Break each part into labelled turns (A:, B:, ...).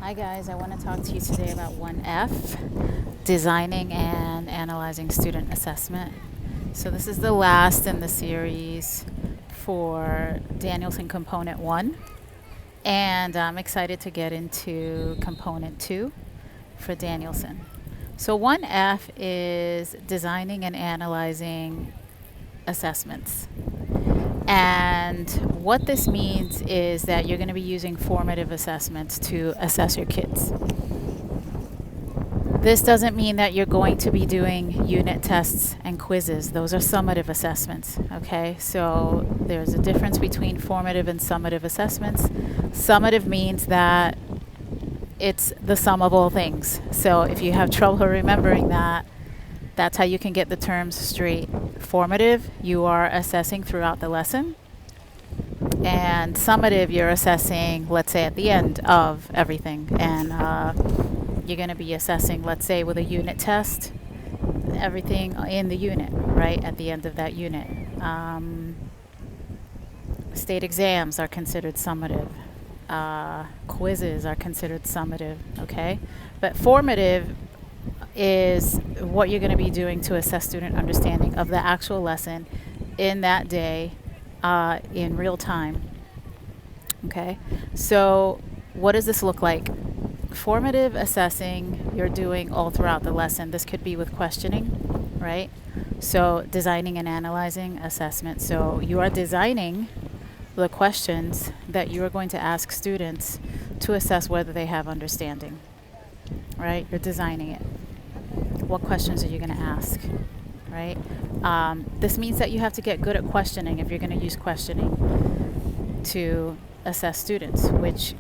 A: Hi guys, I want to talk to you today about 1F, designing and analyzing student assessment. So this is the last in the series for Danielson Component 1, and I'm excited to get into Component 2 for Danielson. So 1F is designing and analyzing assessments. And what this means is that you're going to be using formative assessments to assess your kids. This doesn't mean that you're going to be doing unit tests and quizzes. Those are summative assessments, okay? So there's a difference between formative and summative assessments. Summative means that it's the sum of all things. So if you have trouble remembering that, that's how you can get the terms straight. Formative, you are assessing throughout the lesson. And summative, you're assessing, let's say, at the end of everything. And you're going to be assessing, let's say, with a unit test, everything in the unit, right, at the end of that unit. State exams are considered summative. Quizzes are considered summative, okay? But formative is what you're going to be doing to assess student understanding of the actual lesson in that day in real time. Okay, so what does this look like? Formative assessing you're doing all throughout the lesson. This could be with questioning, right? So designing and analyzing assessment. So you are designing the questions that you are going to ask students to assess whether they have understanding, right? You're designing it. What questions are you going to ask, right? This means that you have to get good at questioning if you're going to use questioning to assess students, which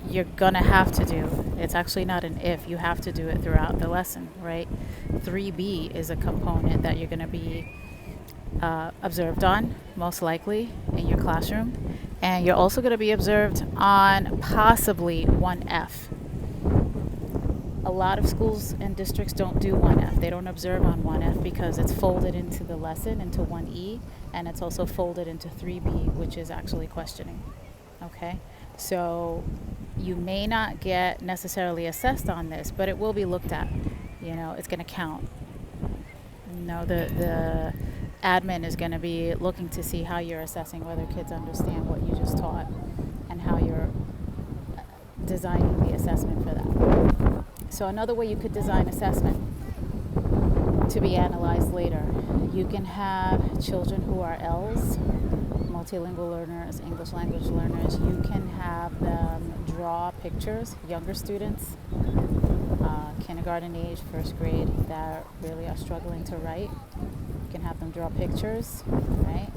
A: you're going to have to do. It's actually not an if. You have to do it throughout the lesson, right? 3B is a component that you're going to be observed on, most likely, in your classroom. And you're also going to be observed on possibly 1F. A lot of schools and districts don't do 1F. They don't observe on 1F because it's folded into the lesson, into 1E, and it's also folded into 3B, which is actually questioning. Okay? So you may not get necessarily assessed on this, but it will be looked at. You know, it's going to count. You know, the admin is going to be looking to see how you're assessing whether kids understand what you just taught and how you're designing the assessment for that. So another way you could design assessment to be analyzed later, you can have children who are Ls, multilingual learners, English language learners. You can have them draw pictures, younger students, kindergarten age, first grade, that really are struggling to write. You can have them draw pictures, right?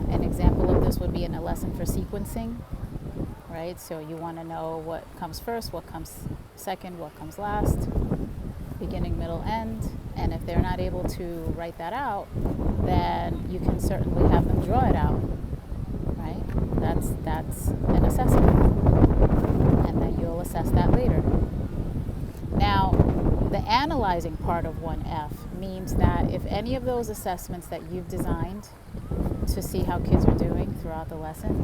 A: An example of this would be in a lesson for sequencing. Right? So you want to know what comes first, what comes second, what comes last, beginning, middle, end. And if they're not able to write that out, then you can certainly have them draw it out. Right? That's an assessment. And then you'll assess that later. Now, the analyzing part of 1F means that if any of those assessments that you've designed to see how kids are doing throughout the lesson,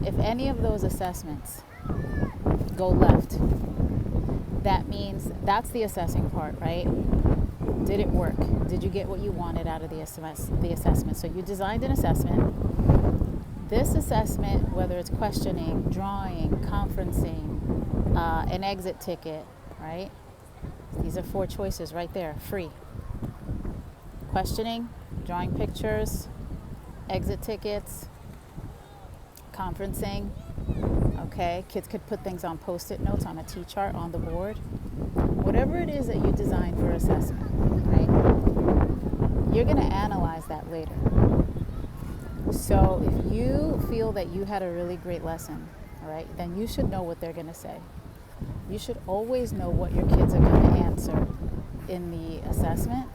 A: if any of those assessments go left, that means that's the assessing part, right? Did it work? Did you get what you wanted out of the assessment? So you designed an assessment. This assessment, whether it's questioning, drawing, conferencing, an exit ticket, right? These are 4 choices right there, free. Questioning, drawing pictures, exit tickets, conferencing. Okay, kids could put things on post-it notes on a T-chart on the board. Whatever it is that you design for assessment, right? You're going to analyze that later. So if you feel that you had a really great lesson, all right, then you should know what they're going to say. You should always know what your kids are going to answer in the assessment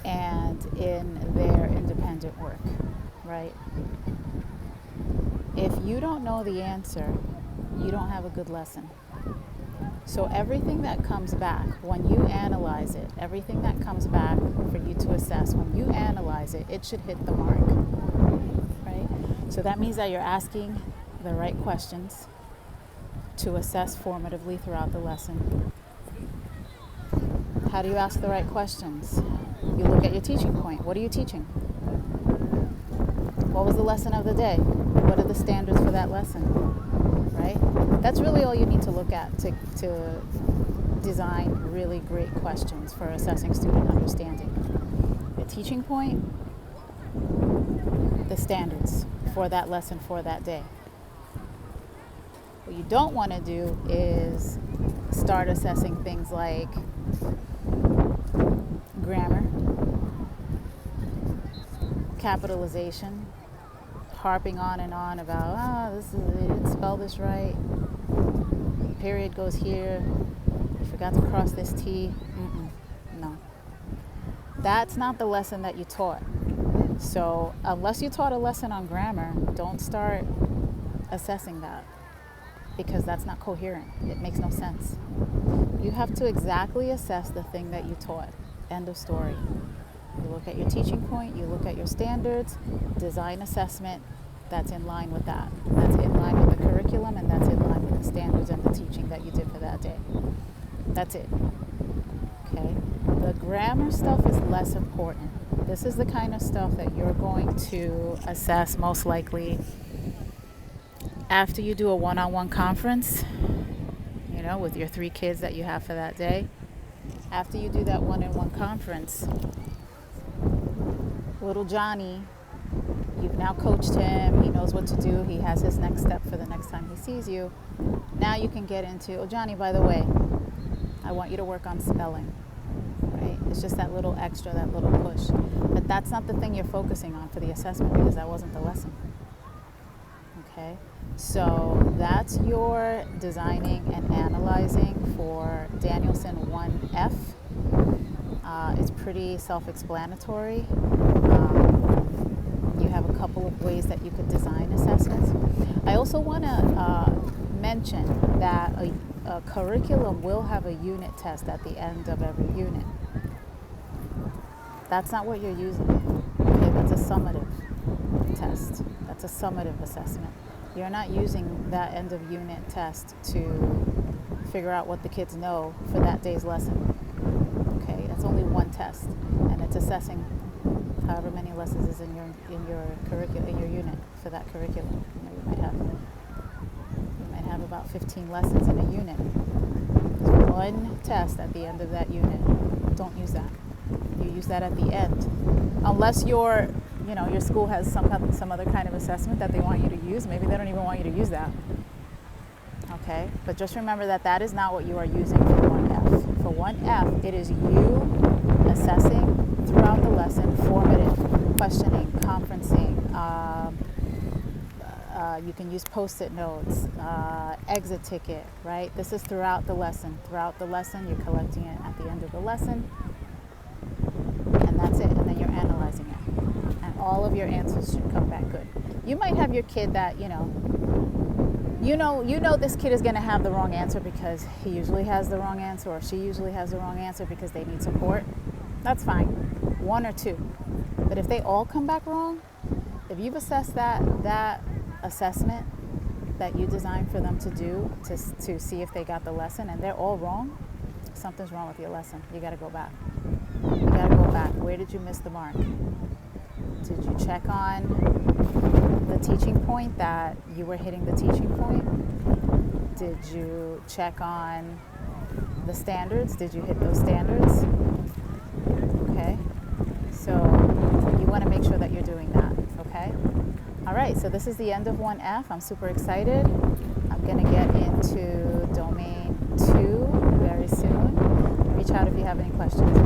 A: and in their independent work, right? If you don't know the answer, you don't have a good lesson. So everything that comes back when you analyze it, everything that comes back for you to assess, when you analyze it, it should hit the mark, right? So that means that you're asking the right questions. to assess formatively throughout the lesson. How do you ask the right questions? You look at your teaching point. What are you teaching? What was the lesson of the day? What are the standards for that lesson? Right? That's really all you need to look at to design really great questions for assessing student understanding. The teaching point, the standards for that lesson for that day. What you don't want to do is start assessing things like grammar, capitalization, harping on and on about, you didn't spell this right, period goes here, you forgot to cross this T. No. That's not the lesson that you taught. So unless you taught a lesson on grammar, don't start assessing that, because that's not coherent. It makes no sense. You have to exactly assess the thing that you taught. End of story. You look at your teaching point, you look at your standards, design assessment that's in line with that. That's in line with the curriculum, and that's in line with the standards and the teaching that you did for that day. That's it. Okay? The grammar stuff is less important. This is the kind of stuff that you're going to assess most likely after you do a one-on-one conference, with your 3 kids that you have for that day. After you do that one-on-one conference, little Johnny, you've now coached him, he knows what to do, he has his next step for the next time he sees you. Now you can get into, Johnny, by the way, I want you to work on spelling, right? It's just that little extra, that little push. But that's not the thing you're focusing on for the assessment, because that wasn't the lesson. Okay? So that's your designing and analyzing for Danielson 1F. It's pretty self-explanatory. You have a couple of ways that you could design assessments. I also want to mention that a curriculum will have a unit test at the end of every unit. That's not what you're using. Okay, that's a summative test. That's a summative assessment. You're not using that end of unit test to figure out what the kids know for that day's lesson. Okay, that's only one test, and it's assessing however many lessons is in your curriculum, in your unit for that curriculum. You might have about 15 lessons in a unit. There's one test at the end of that unit. Don't use that. You use that at the end, unless your school has some other kind of assessment that they want you to use. Maybe they don't even want you to use that. Okay, but just remember that is not what you are using for 1F. For 1F, it is you assessing throughout the lesson, formative, questioning, conferencing. You can use Post-it notes, exit ticket, right? This is throughout the lesson. Throughout the lesson, you're collecting it at the end of the lesson, and that's it. And then you're analyzing it, and all of your answers should come back good. You might have your kid that you know this kid is going to have the wrong answer because he usually has the wrong answer, or she usually has the wrong answer because they need support. That's fine, 1 or 2. But if they all come back wrong, if you've assessed that assessment that you designed for them to do to see if they got the lesson, and they're all wrong, something's wrong with your lesson. You got to go back. You got to go back. Where did you miss the mark? Did you check on the teaching point that you were hitting the teaching point? Did you check on the standards? Did you hit those standards? Okay. So you want to make sure that you're doing that. Okay. All right. So this is the end of 1F. I'm super excited. I'm going to get into domain 2 very soon. Reach out if you have any questions.